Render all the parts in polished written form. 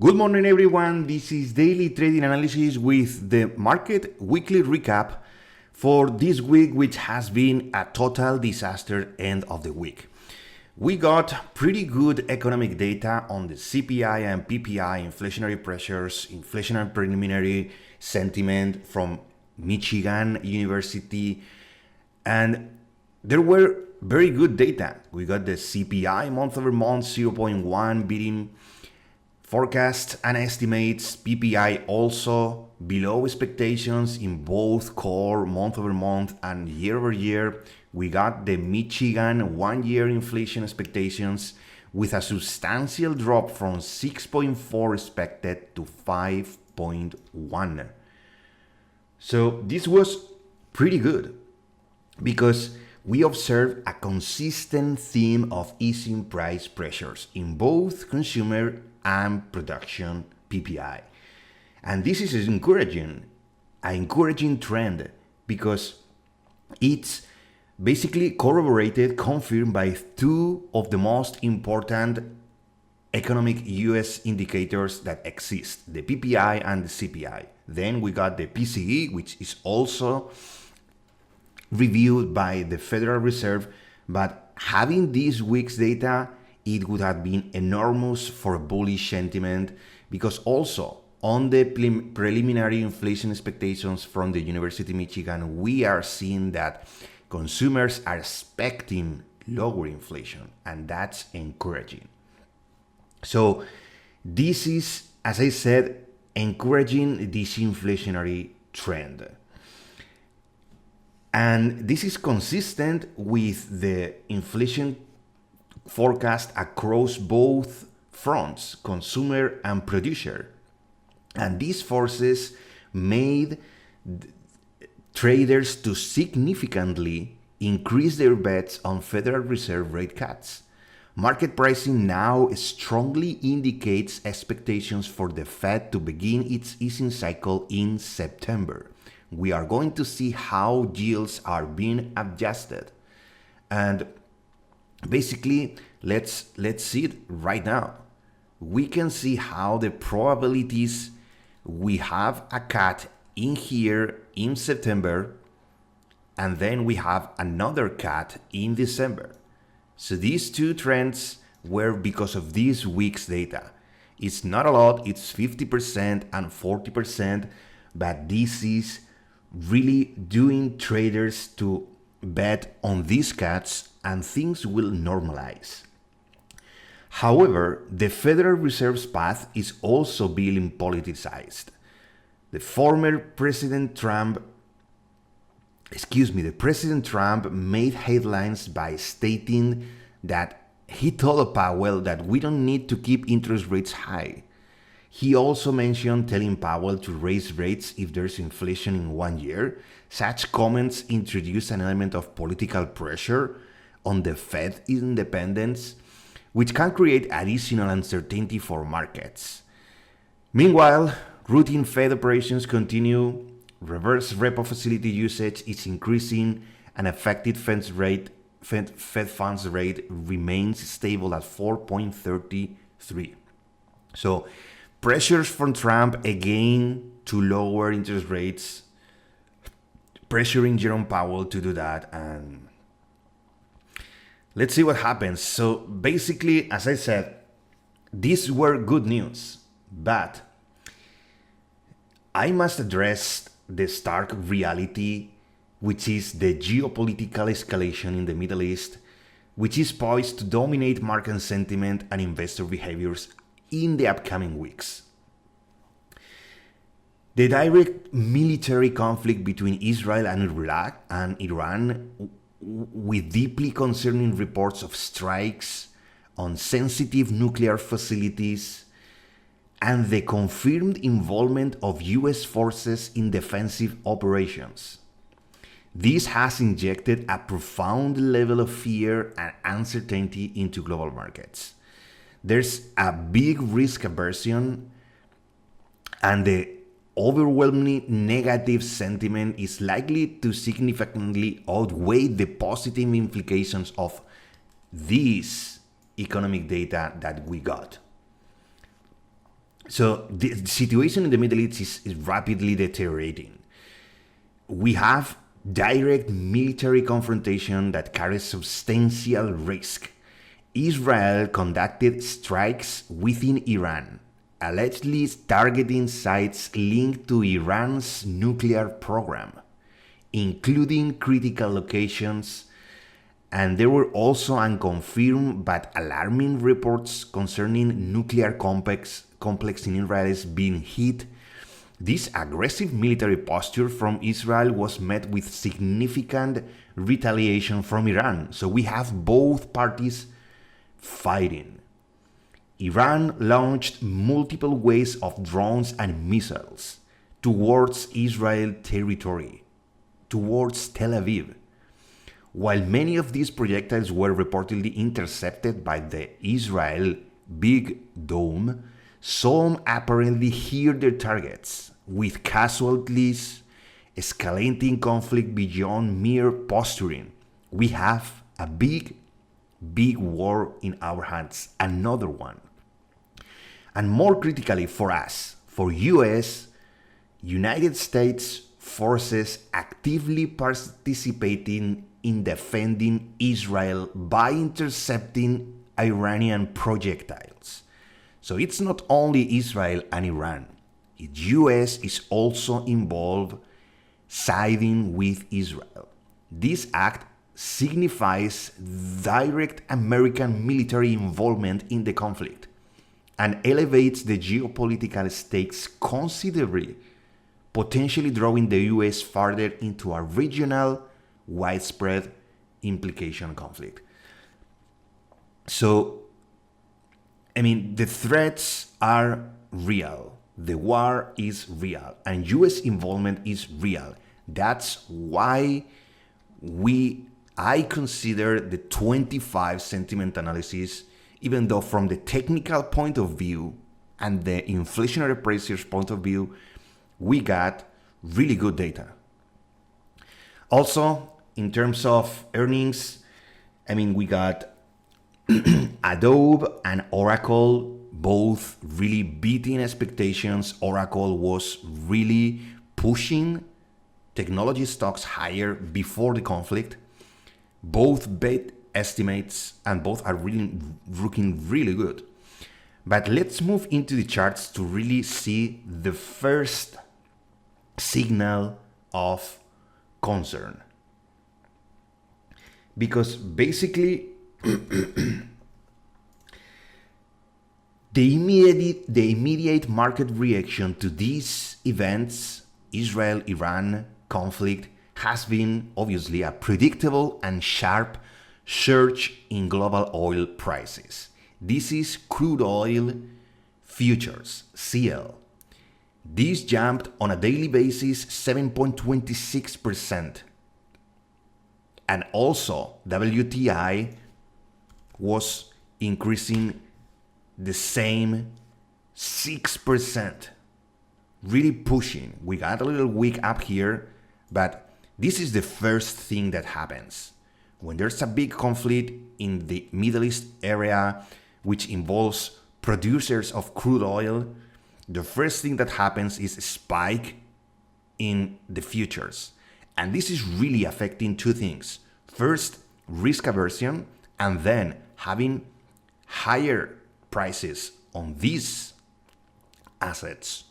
Good morning, everyone. This is daily trading analysis with the market weekly recap for this week, which has been a total disaster end of the week. We got pretty good economic data on the CPI and PPI, inflationary pressures, inflationary preliminary sentiment from Michigan University, and there were very good data. We got the CPI month over month 0.1 beating forecasts and estimates. PPI also below expectations in both core month over month and year over year. We got the Michigan 1-year inflation expectations with a substantial drop from 6.4 expected to 5.1. So this was pretty good because we observed a consistent theme of easing price pressures in both consumer and production PPI. And this is an encouraging trend because it's basically corroborated, confirmed by two of the most important economic US indicators that exist, the PPI and the CPI. Then we got the PCE, which is also reviewed by the Federal Reserve, but having this week's data, it would have been enormous for bullish sentiment because also on the preliminary inflation expectations from the University of Michigan, we are seeing that consumers are expecting lower inflation, and that's encouraging. So this is, as I said, encouraging this inflationary trend. And this is consistent with the inflation forecast across both fronts, consumer and producer. And these forces made traders to significantly increase their bets on Federal Reserve rate cuts. Market pricing now strongly indicates expectations for the Fed to begin its easing cycle in September. We are going to see how yields are being adjusted. And basically, let's see it right now. We can see how the probabilities we have a cut in here in September, and then we have another cut in December. So these two trends were because of this week's data. It's not a lot, it's 50% and 40%, but this is really doing traders to bet on these cuts and things will normalize. However, the Federal Reserve's path is also being politicized. The President Trump made headlines by stating that he told Powell that we don't need to keep interest rates high. He also mentioned telling Powell to raise rates if there's inflation in 1 year. Such comments introduce an element of political pressure on the Fed independence, which can create additional uncertainty for markets. Meanwhile, routine Fed operations continue. Reverse repo facility usage is increasing, and effective Fed funds rate remains stable at 4.33. So pressures from Trump again to lower interest rates, pressuring Jerome Powell to do that, and let's see what happens. So basically, as I said, these were good news, but I must address the stark reality, which is the geopolitical escalation in the Middle East, which is poised to dominate market sentiment and investor behaviors in the upcoming weeks. The direct military conflict between Israel and Iraq and Iran, with deeply concerning reports of strikes on sensitive nuclear facilities, and the confirmed involvement of US forces in defensive operations. This has injected a profound level of fear and uncertainty into global markets. There's a big risk aversion, and the overwhelmingly negative sentiment is likely to significantly outweigh the positive implications of these economic data that we got. So the situation in the Middle East is rapidly deteriorating. We have direct military confrontation that carries substantial risk. Israel conducted strikes within Iran, allegedly targeting sites linked to Iran's nuclear program, including critical locations. And there were also unconfirmed but alarming reports concerning nuclear complex in Israel is being hit. This aggressive military posture from Israel was met with significant retaliation from Iran. So we have both parties fighting. Iran launched multiple waves of drones and missiles towards Israel territory, towards Tel Aviv. While many of these projectiles were reportedly intercepted by the Israel Big Dome, some apparently hit their targets, with casualties, escalating conflict beyond mere posturing. We have a big war in our hands, another one. And more critically for us, for US, United States forces actively participating in defending Israel by intercepting Iranian projectiles. So it's not only Israel and Iran. The US is also involved siding with Israel. This act signifies direct American military involvement in the conflict and elevates the geopolitical stakes considerably, potentially drawing the US further into a regional, widespread implication conflict. So, the threats are real. The war is real, and US involvement is real. That's why I consider the 25 sentiment analysis, even though from the technical point of view and the inflationary pressures point of view, we got really good data. Also, in terms of earnings, we got Adobe and Oracle both really beating expectations. Oracle was really pushing technology stocks higher before the conflict. Both beat estimates and both are really looking really good. But let's move into the charts to really see the first signal of concern. Because basically, the immediate market reaction to these events, Israel-Iran conflict, has been obviously a predictable and sharp surge in global oil prices. This is crude oil futures, CL. This jumped on a daily basis 7.26%. And also WTI was increasing the same 6%. Really pushing. We got a little weak up here, but this is the first thing that happens. When there's a big conflict in the Middle East area, which involves producers of crude oil, the first thing that happens is a spike in the futures. And this is really affecting two things. First, risk aversion, and then having higher prices on these assets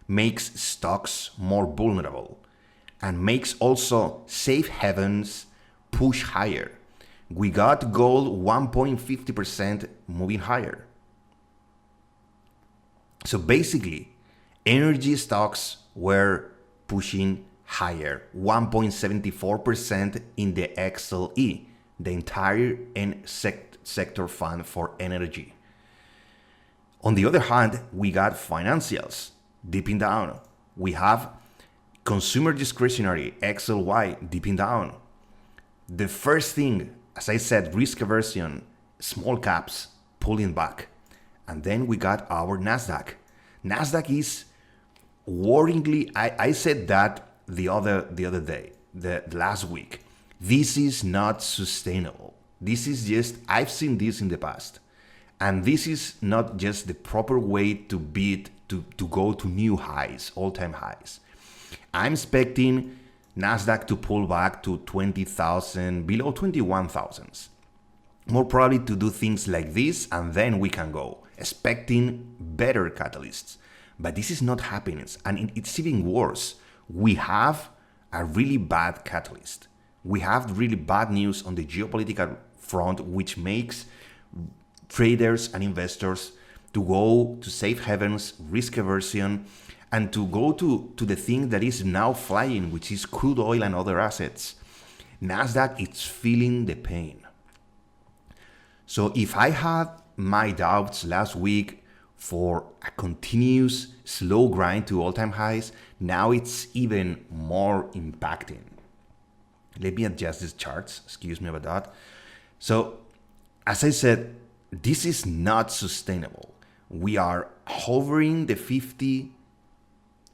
makes stocks more vulnerable and makes also safe havens push higher. We got gold 1.50% moving higher. So basically, energy stocks were pushing higher, 1.74% in the XLE, the entire sector fund for energy. On the other hand, we got financials dipping down. We have consumer discretionary, XLY, dipping down. The first thing, as I said, risk aversion, small caps pulling back. And then we got our Nasdaq. Nasdaq is worryingly, I said that the other day, the last week. This is not sustainable. This is just, I've seen this in the past. And this is not just the proper way to beat to go to new highs, all-time highs. I'm expecting Nasdaq to pull back to 20,000, below 21,000. More probably to do things like this, and then we can go, expecting better catalysts. But this is not happening, and it's even worse. We have a really bad catalyst. We have really bad news on the geopolitical front, which makes traders and investors to go to safe havens, risk aversion, and to go to the thing that is now flying, which is crude oil and other assets. Nasdaq is feeling the pain. So if I had my doubts last week for a continuous slow grind to all-time highs, now it's even more impacting. Let me adjust these charts. Excuse me about that. So, as I said, this is not sustainable. We are hovering the 50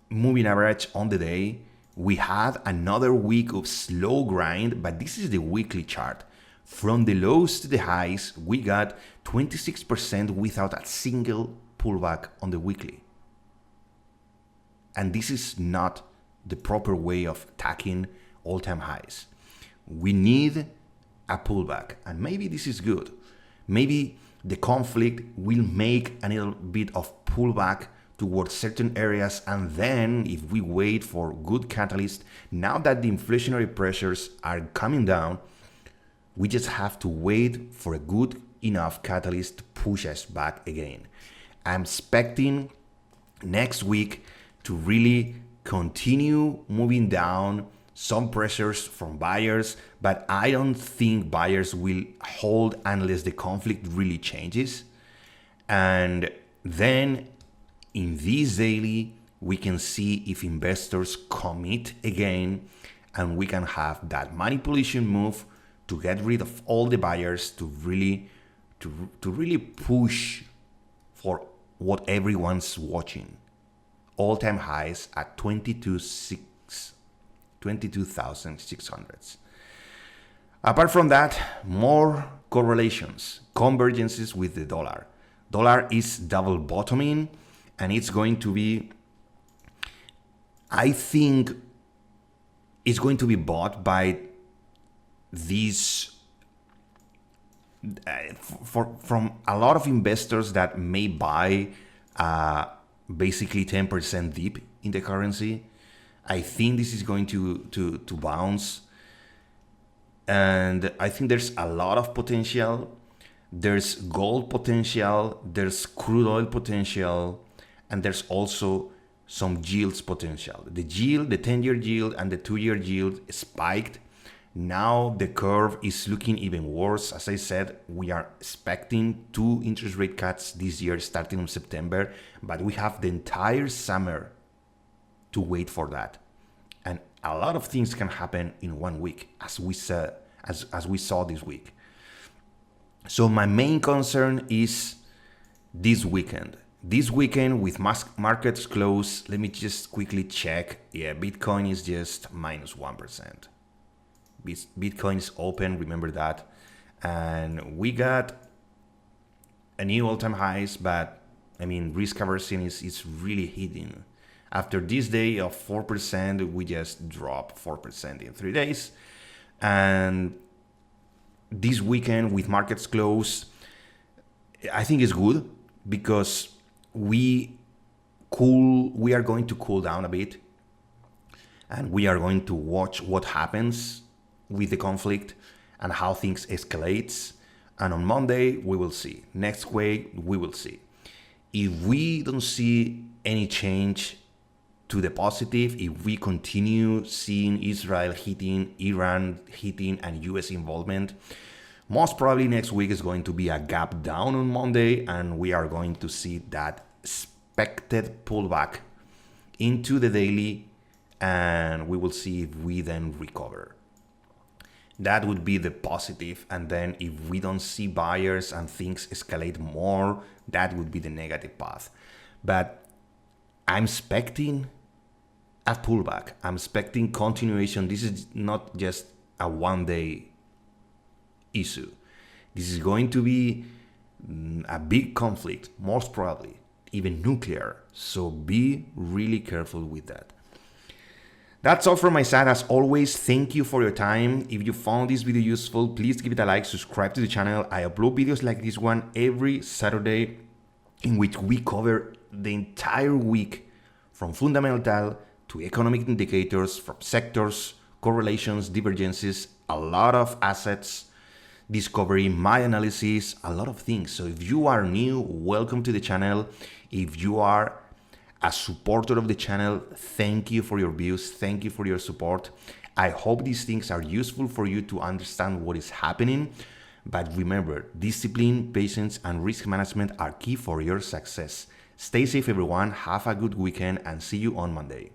moving average on the day. We had another week of slow grind, but this is the weekly chart. From the lows to the highs, we got 26% without a single pullback on the weekly. And this is not the proper way of attacking all-time highs. We need a pullback, and maybe this is good. Maybe the conflict will make a little bit of pullback towards certain areas, and then if we wait for good catalyst, now that the inflationary pressures are coming down, we just have to wait for a good enough catalyst to push us back again. I'm expecting next week to really continue moving down, some pressures from buyers, but I don't think buyers will hold unless the conflict really changes. And then in this daily, we can see if investors commit again, and we can have that manipulation move to get rid of all the buyers, to really push for what everyone's watching. All-time highs at 22,600. Apart from that, more correlations, convergences with the dollar. Dollar is double bottoming, and it's going to be, I think, it's going to be bought by these from a lot of investors that may buy basically 10% dip in the currency. I think this is going to bounce, and I think there's a lot of potential. There's gold potential, there's crude oil potential, and there's also some yields potential. The yield, the 10-year yield and the 2-year yield spiked. Now the curve is looking even worse. As I said, we are expecting 2 interest rate cuts this year starting in September, but we have the entire summer to wait for that. And a lot of things can happen in 1 week, as we saw this week. So my main concern is this weekend. This weekend with markets closed, let me just quickly check. Yeah, Bitcoin is just minus 1%. Bitcoin is open, remember that. And we got a new all-time highs, but I mean, risk aversion is really hitting. After this day of 4%, we just dropped 4% in 3 days. And this weekend with markets closed, I think it's good because we are going to cool down a bit, and we are going to watch what happens with the conflict and how things escalates. And on Monday, we will see. Next week, we will see. If we don't see any change to the positive, if we continue seeing Israel hitting, Iran hitting, and US involvement, most probably next week is going to be a gap down on Monday, and we are going to see that expected pullback into the daily, and we will see if we then recover. That would be the positive. And then if we don't see buyers and things escalate more, that would be the negative path. But I'm expecting a pullback. I'm expecting continuation. This is not just a 1-day issue. This is going to be a big conflict, most probably. even nuclear. So be really careful with that. That's all from my side. As always, thank you for your time. If you found this video useful, please give it a like, subscribe to the channel. I upload videos like this one every Saturday in which we cover the entire week from fundamental to economic indicators, from sectors, correlations, divergences, a lot of assets, discovery, my analysis, a lot of things. So if you are new, welcome to the channel. If you are a supporter of the channel, thank you for your views, thank you for your support. I hope these things are useful for you to understand what is happening. But remember, discipline, patience, and risk management are key for your success. Stay safe, everyone. Have a good weekend and see you on Monday.